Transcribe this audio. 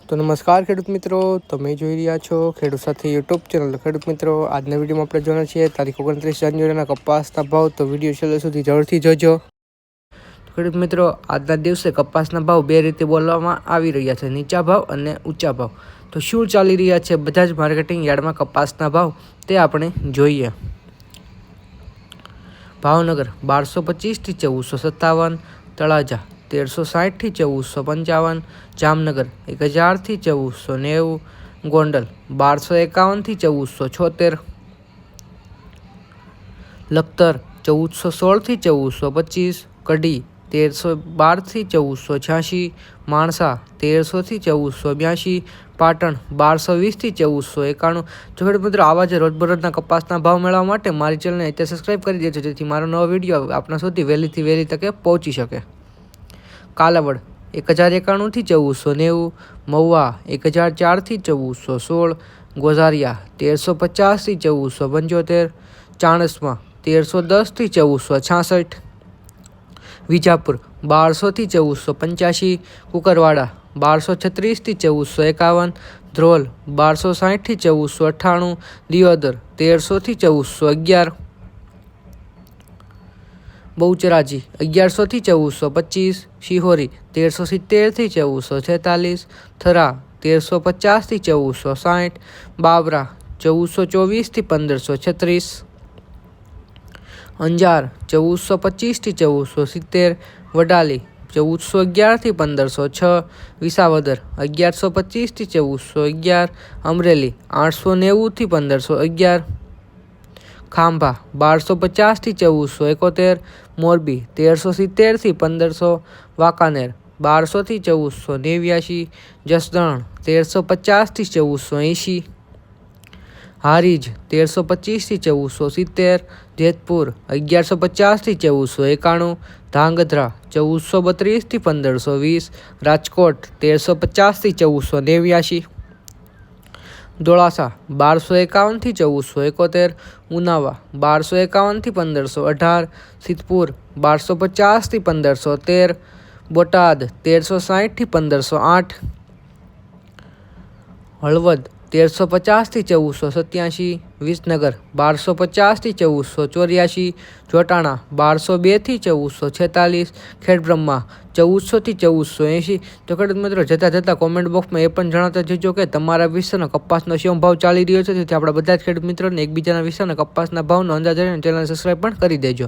તો નમસ્કાર ખેડૂત મિત્રો, તમે જોઈ રહ્યા છો ખેડૂત સાથી યુટ્યુબ ચેનલ. ખેડૂત મિત્રો, આજના વિડીયોમાં આપણે જોવાના છીએ તારીખ 29 જાન્યુઆરીના કપાસના ભાવ. તો વિડીયો છેલ્લે સુધી જરૂરથી જોજો. ખેડૂત મિત્રો, આજના દિવસે કપાસના ભાવ બે રીતે બોલવામાં આવી રહ્યા છે, નીચા ભાવ અને ઊંચા ભાવ. તો શું ચાલી રહ્યા છે બધા જ માર્કેટિંગ યાર્ડમાં કપાસના ભાવ તે આપણે જોઈએ. ભાવનગર 1225 થી 1457, તળાજા 1360 થી 1455, જામનગર 1000 થી 1490, ગોંડલ 1251 થી 1476, લખતર 1416 થી 1425, કડી 1312 થી 1486, માણસા 1300 થી 1482, પાટણ 1220 થી 1491. જો ખેડૂત મિત્રો, આવા જ રોજબરોજના કપાસના ભાવ મેળવવા માટે મારી ચેનલને અત્યારે સબસ્ક્રાઈબ કરી દેજો, જેથી મારો નવો વિડીયો આપણા સુધી વહેલીથી વહેલી તકે પહોંચી શકે. કાલાવડ 1091 થી 1490, મહુવા 1004 થી 1416, ગોઝારિયા 1350 થી 1475, ચાણસ્મા 1310 થી 1466, વિજાપુર 1200 થી 1485, કુકરવાડા 1236 થી 1451, ધ્રોલ 1260 થી 1498, દિયોદર 1300 થી 1411, બહુચરાજી 1100 થી 1425, શિહોરી 1370 થી 1446, થરા 1350 થી 1460, બાબરા 1424 થી 1536, અંજાર 1425 થી 1470, વડાલી 1411 થી 1506, વિસાવદર 1125 થી 1411, અમરેલી 890 થી 1511, ખાંભા 1250 થી 1471, મોરબી 1370 થી 1500, વાંકાનેર 1200 થી 1489, જસદણ 1350 થી 1480, હારીજ 1325 થી 1470, જેતપુર 1150 થી 1491, ધાંગધ્રા 1432 થી 1520, રાજકોટ 1350 થી 1489, ધોળાસા 1251 થી 1471, ઉનાવા 1251 થી 1518, સિદ્ધપુર 1250 થી 1513, બોટાદ 1360 થી 1508, હળવદ 1350 થી 1487, વિસનગર 1250 થી 1484, જોટાણા 1202 થી 1446, ખેડબ્રહ્મા 1400 થી 1480. તો ખેડૂત મિત્રો, જતાં કોમેન્ટ બોક્સમાં એ પણ જણાવતા જજો કે તમારા વિસ્તારનો કપાસનો શું ભાવ ચાલી રહ્યો છે, જેથી આપણા બધા જ ખેડૂત મિત્રોને એકબીજાના વિસ્તારના કપાસના ભાવનો અંદાજ લઈને ચેનલ સબસ્ક્રાઈબ પણ કરી દેજો.